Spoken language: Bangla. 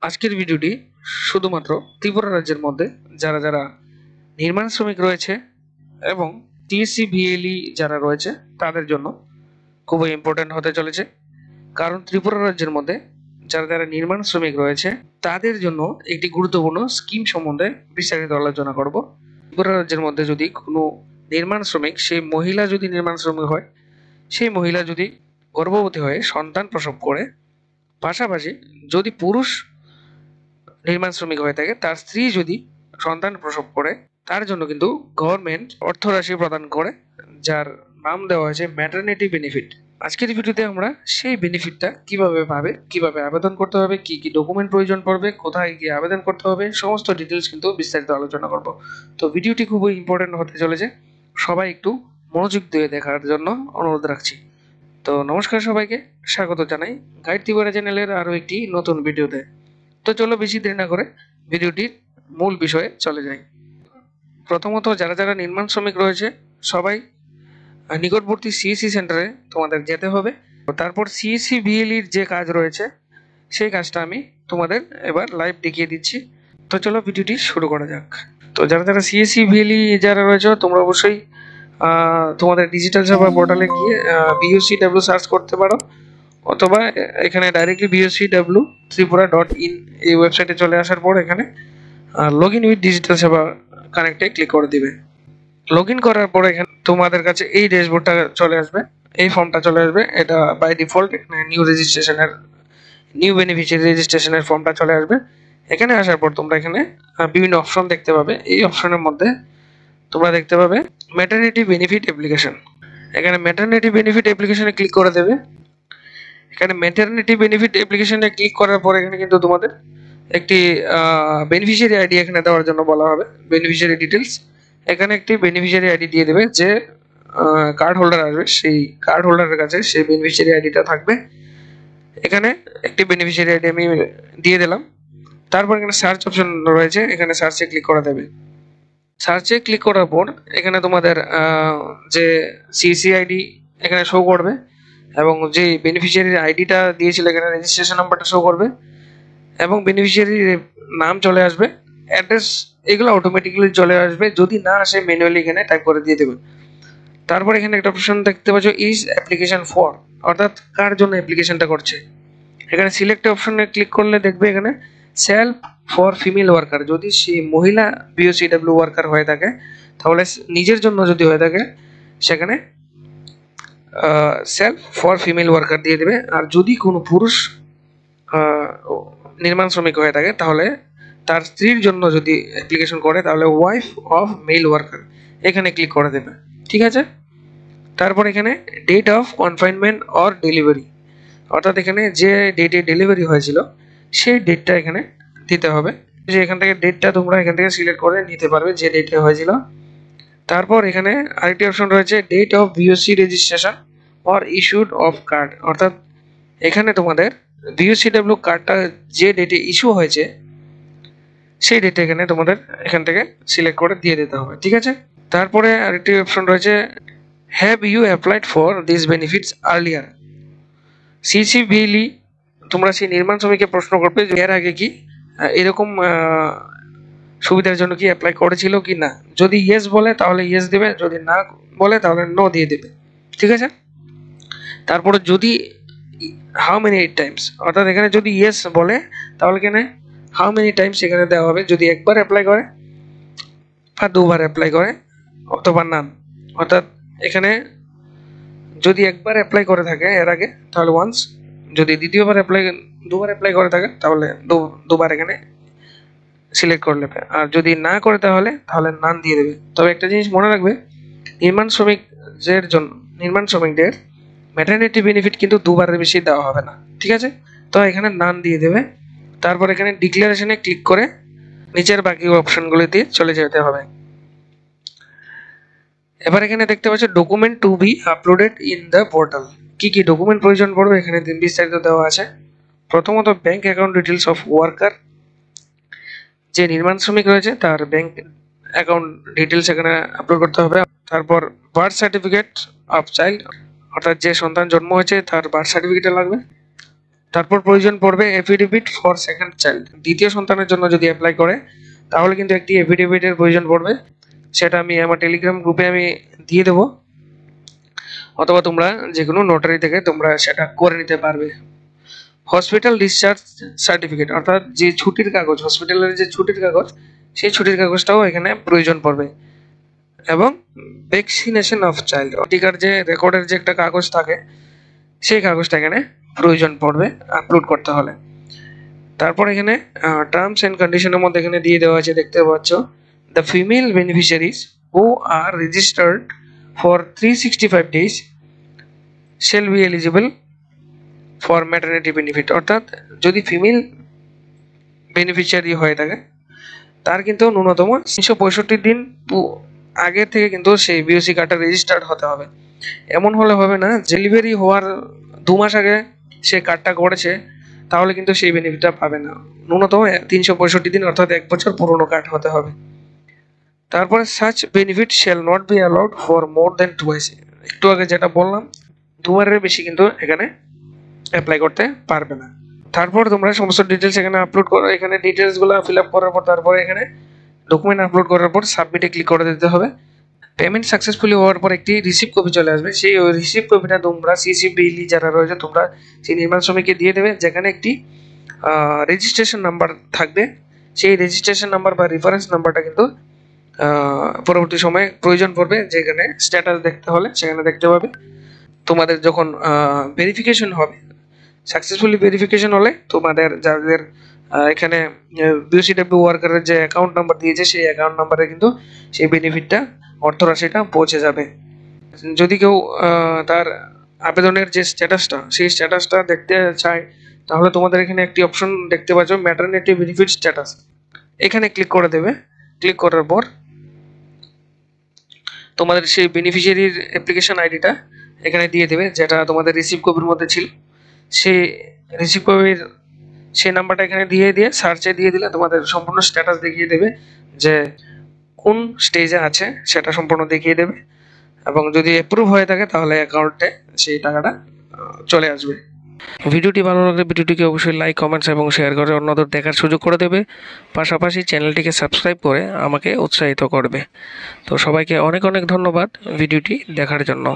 আজকের ভিডিওটি শুধুমাত্র ত্রিপুরা রাজ্যের মধ্যে যারা যারা নির্মাণ শ্রমিক রয়েছে এবং টিএসসি ভিএলই যারা রয়েছে তাদের জন্য খুবই ইম্পর্টেন্ট হতে চলেছে। কারণ ত্রিপুরা রাজ্যের মধ্যে যারা যারা নির্মাণ শ্রমিক রয়েছে তাদের জন্য একটি গুরুত্বপূর্ণ স্কিম সম্বন্ধে বিস্তারিত আলোচনা করব। ত্রিপুরা রাজ্যের মধ্যে যদি কোনো নির্মাণ শ্রমিক, সেই মহিলা যদি নির্মাণ শ্রমিক হয়, সেই মহিলা যদি গর্ভবতী হয়ে সন্তান প্রসব করে, পাশাপাশি যদি পুরুষ নির্মাণ শ্রমিক হয়ে থাকে, তার স্ত্রী যদি সন্তান প্রসব করে, তার জন্য কিন্তু গভর্নমেন্ট অর্থরাশি প্রদান করে, যার নাম দেওয়া হয়েছে ম্যাটারনিটি বেনিফিট। আজকের ভিডিওতে আমরা সেই বেনিফিটটা কিভাবে পাবে, কিভাবে আবেদন করতে হবে, কি কি ডকুমেন্ট প্রয়োজন পড়বে, কোথায় গিয়ে আবেদন করতে হবে, সমস্ত ডিটেলস কিন্তু বিস্তারিত আলোচনা করব। তো ভিডিওটি খুবই ইম্পর্টেন্ট হতে চলেছে, সবাই একটু মনোযোগ দিয়ে দেখার জন্য অনুরোধ রাখছি। তো নমস্কার, সবাইকে স্বাগত জানাই গাইড ত্রিপুরা চ্যানেলের আরও একটি নতুন ভিডিওতে। তো চলো বেশি দেরি না করে ভিডিওটির মূল বিষয়ে চলে যাই। প্রথমত যারা যারা নির্মাণ শ্রমিক রয়েছে সবাই নিকটবর্তী সিএসসি সেন্টারে তোমাদের যেতে হবে। তারপর সিএসসি ভিএলইর যে কাজ রয়েছে সেই কাজটা আমি তোমাদের এবার লাইভ দেখিয়ে দিচ্ছি। তো চলো ভিডিওটি শুরু করা যাক। তো যারা যারা সিএসসি ভিএলই যারা রয়েছে তোমরা অবশ্যই তোমাদের ডিজিটাল সেবা পোর্টালে গিয়ে BOCW সার্চ করতে পারো, অথবা এখানে ডাইরেক্টলি BOCW ত্রিপুরা.in এই ওয়েবসাইটে চলে আসার পর এখানে লগ ইন উইথ ডিজিটাল সেবা কানেক্টে ক্লিক করে দিবে। লগ ইন করার পর এখানে তোমাদের কাছে এই ড্যাশবোর্ডটা চলে আসবে, এই ফর্মটা চলে আসবে। এটা বাই ডিফল্ট এখানে নিউ বেনিফিশিয়ারি রেজিস্ট্রেশনের ফর্মটা চলে আসবে। এখানে আসার পর তোমরা এখানে বিভিন্ন অপশন দেখতে পাবে। এই অপশনের মধ্যে তোমরা দেখতে পাবে ম্যাটারনিটি বেনিফিট অ্যাপ্লিকেশন। এখানে ম্যাটারনিটি বেনিফিট অ্যাপ্লিকেশনে ক্লিক করে দেবে। এখানে ম্যাটারনিটি বেনিফিট অ্যাপ্লিকেশনে ক্লিক করার পর এখানে কিন্তু তোমাদের একটি বেনিফিশিয়ারি আইডি এখানে দেওয়ার জন্য বলা হবে, বেনিফিশিয়ারি ডিটেলস। এখানে একটি বেনিফিশিয়ারি আইডি দিয়ে দেবে, যে কার্ড হোল্ডার আসবে সেই কার্ড হোল্ডারের কাছে সেই বেনিফিশিয়ারি আইডিটা থাকবে। এখানে একটি বেনিফিশিয়ারি আইডি আমি দিয়ে দিলাম। তারপর এখানে সার্চ অপশন রয়েছে, এখানে সার্চে ক্লিক করা দেবে। সার্চে ক্লিক করার পর এখানে তোমাদের যে সিসি আইডি এখানে শো করবে, এবং যে বেনিফিশিয়ারির আইডিটা দিয়েছিল এখানে রেজিস্ট্রেশন নাম্বারটা শো করবে, এবং বেনিফিশিয়ারির নাম চলে আসবে, অ্যাড্রেস এগুলো অটোমেটিক্যালি চলে আসবে। যদি না আসে ম্যানুয়ালি এখানে টাইপ করে দিয়ে দেবে। তারপর এখানে একটা অপশন দেখতে পাচ্ছ, ইজ অ্যাপ্লিকেশন ফর, অর্থাৎ কার জন্য অ্যাপ্লিকেশনটা করছে। এখানে সিলেক্ট অপশনে ক্লিক করলে দেখবে এখানে সেলফ ফর ফিমেল ওয়ার্কার। যদি সে মহিলা BOCW ওয়ার্কার হয়ে থাকে তাহলে নিজের জন্য, যদি হয়ে থাকে সেখানে সেলফ ফর ফিমেল ওয়ার্কার দিয়ে দেবে। আর যদি কোনো পুরুষ নির্মাণ শ্রমিক হয়ে থাকে তাহলে তার স্ত্রীর জন্য যদি অ্যাপ্লিকেশন করে তাহলে ওয়াইফ অফ মেল ওয়ার্কার এখানে ক্লিক করে দেবে। ঠিক আছে। তারপর এখানে date of confinement or delivery, অর্থাৎ এখানে যে ডেটে ডেলিভারি হয়েছিল সেই ডেটটা এখানে দিতে হবে। যে এখান থেকে ডেটটা তোমরা এখান থেকে সিলেক্ট করে নিতে পারবে যে ডেটে হয়েছিল। তারপর এখানে আরেকটি অপশন রয়েছে date of BOC registration or issued of card, অর্থাৎ এখানে তোমাদের BOCW কার্ডটা যে ডেটে ইস্যু হয়েছে সেই ডেটে এখানে তোমাদের এখান থেকে সিলেক্ট করে দিয়ে দিতে হবে। ঠিক আছে। তারপরে আরেকটি অপশন রয়েছে have you applied for this benefits earlier. CCVLE তোমরা সেই নির্মাণ শ্রমিককে প্রশ্ন করবে যে এর আগে কি এরকম সুবিধার জন্য কি অ্যাপ্লাই করেছিল কি না। যদি ইয়েস বলে তাহলে ইয়েস দেবে, যদি না বলে তাহলে নো দিয়ে দেবে। ঠিক আছে। তারপরে যদি হাউ মেনি টাইমস, অর্থাৎ এখানে যদি ইয়েস বলে তাহলে এখানে হাউ মেনি টাইমস এখানে দেওয়া হবে, যদি একবার অ্যাপ্লাই করে বা দুবার অ্যাপ্লাই করে অথবা নান। অর্থাৎ এখানে যদি একবার অ্যাপ্লাই করে থাকে এর আগে তাহলে ওয়ান্স, যদি দুবার অ্যাপ্লাই করে থাকে তাহলে দুবার এখানে সিলেক্ট করে নেবে, আর যদি না করে তাহলে নান দিয়ে দেবে। তবে একটা জিনিস মনে রাখবে, নির্মাণ শ্রমিকদের ম্যাটারনিটি বেনিফিট কিন্তু দুবারের বেশি দেওয়া হবে না। ঠিক আছে। তো এখানে নান দিয়ে দেবে। তারপর এখানে ডিক্লারেশনে ক্লিক করে নিচের বাকি অপশনগুলিতে চলে যেতে হবে। এবার এখানে দেখতে পাচ্ছ document to be uploaded in the portal. কি কি ডকুমেন্ট প্রয়োজন পড়বে এখানে বিস্তারিত দেওয়া আছে। প্রথমত bank account details of worker, যে নির্মাণ শ্রমিক রয়েছে তার ব্যাংক অ্যাকাউন্ট ডিটেলস এখানে আপলোড করতে হবে। তারপর বার্থ সার্টিফিকেট অফ চাইল্ড, অর্থাৎ যে সন্তান জন্ম হয়েছে তার বার্থ সার্টিফিকেট লাগবে। তারপর প্রয়োজন পড়বে এফিডেভিট ফর সেকেন্ড চাইল্ড। দ্বিতীয় সন্তানের জন্য যদি অ্যাপ্লাই করে তাহলে কিন্তু একটি এফিডেভিটের প্রয়োজন পড়বে, সেটা আমি আমার টেলিগ্রাম গ্রুপে আমি দিয়ে দেবো, অথবা তোমরা যে কোনো নোটারি থেকে তোমরা সেটা করে নিতে পারবে। হসপিটাল ডিসচার্জ সার্টিফিকেট, অর্থাৎ যে ছুটির কাগজ, হসপিটালের যে ছুটির কাগজ, সেই ছুটির কাগজটাও এখানে প্রয়োজন পড়বে। এবং ভ্যাকসিনেশন অফ চাইল্ড, টিকার যে রেকর্ডের যে একটা কাগজ থাকে সেই কাগজটা এখানে প্রয়োজন পড়বে আপলোড করতে হলে। তারপর এখানে টার্মস অ্যান্ড কন্ডিশনের মধ্যে এখানে দিয়ে দেওয়া আছে, দেখতে পাচ্ছ, the female beneficiaries who are registered for 365 days shall be eligible for maternity benefit. অর্থাৎ যদি ফিমেল বেনিফিশিয়ারি হয়ে থাকে তার কিন্তু ন্যূনতম 365 দিন আগে থেকে কিন্তু সেই বিওসি কার্ডটা রেজিস্টার্ড হতে হবে। এমন হলে হবে না, ডেলিভারি হওয়ার 2 মাস আগে সে কার্ডটা করেছে তাহলে কিন্তু সেই বেনিফিটটা পাবে না। ন্যূনতম 365 দিন অর্থাৎ 1 বছর পুরনো কার্ড হতে হবে। তারপরে such benefit shall not be allowed for more than twice. একটু আগে যেটা বললাম, 2 বারের বেশি কিন্তু এখানে অ্যাপ্লাই করতে পারবে না। তারপর তোমরা সমস্ত ডিটেলস এখানে আপলোড করো, এখানে ডিটেলসগুলো ফিল আপ করার পর তারপরে এখানে ডকুমেন্ট আপলোড করার পর সাবমিটে ক্লিক করে দিতে হবে। পেমেন্ট সাকসেসফুলি হওয়ার পর একটি রিসিভ কপি চলে আসবে, সেই রিসিভ কপিটা তোমরা সিসিবিএলি যারা রয়েছে তোমরা সেই নির্মাণ শ্রমিককে দিয়ে দেবে, যেখানে একটি রেজিস্ট্রেশন নাম্বার থাকবে। সেই রেজিস্ট্রেশন নাম্বার বা রেফারেন্স নাম্বারটা কিন্তু পরবর্তী সময়ে প্রয়োজন পড়বে, যেখানে স্ট্যাটাস দেখতে হলে সেখানে দেখতে পাবে। তোমাদের যখন ভেরিফিকেশন হবে, সাকসেসফুলি ভেরিফিকেশন হলে তোমাদের যাদের এখানে বিওসিডব্লিউ ওয়ার্কারের যে অ্যাকাউন্ট নাম্বার দিয়েছে সেই অ্যাকাউন্ট নাম্বারে কিন্তু সেই বেনিফিটটা, অর্থরাশিটা পৌঁছে যাবে। যদি কেউ তার আবেদনের যে স্ট্যাটাসটা সেই স্ট্যাটাসটা দেখতে চায় তাহলে তোমাদের এখানে একটি অপশন দেখতে পাচ্ছ, ম্যাটারনিটি বেনিফিট স্ট্যাটাস, এখানে ক্লিক করে দেবে। ক্লিক করার পর তোমাদের সেই বেনিফিশিয়ারির অ্যাপ্লিকেশন আইডিটা এখানে দিয়ে দেবে, যেটা তোমাদের রিসিভ কপির মধ্যে ছিল। সেই রিসিভ কপির সেই নাম্বারটা এখানে দিয়ে সার্চে দিয়ে দিলে তোমাদের সম্পূর্ণ স্ট্যাটাস দেখিয়ে দেবে, যে কোন স্টেজে আছে সেটা সম্পূর্ণ দেখিয়ে দেবে। এবং যদি অ্যাপ্রুভ হয়ে থাকে তাহলে অ্যাকাউন্টে সেই টাকাটা চলে আসবে। ভিডিওটি ভালো লাগলে ভিডিওটিকে অবশ্যই লাইক, কমেন্টস এবং শেয়ার করে অন্যদের দেখার সুযোগ করে দেবে। পাশাপাশি চ্যানেলটিকে সাবস্ক্রাইব করে আমাকে উৎসাহিত করবে। তো সবাইকে অনেক অনেক ধন্যবাদ ভিডিওটি দেখার জন্য।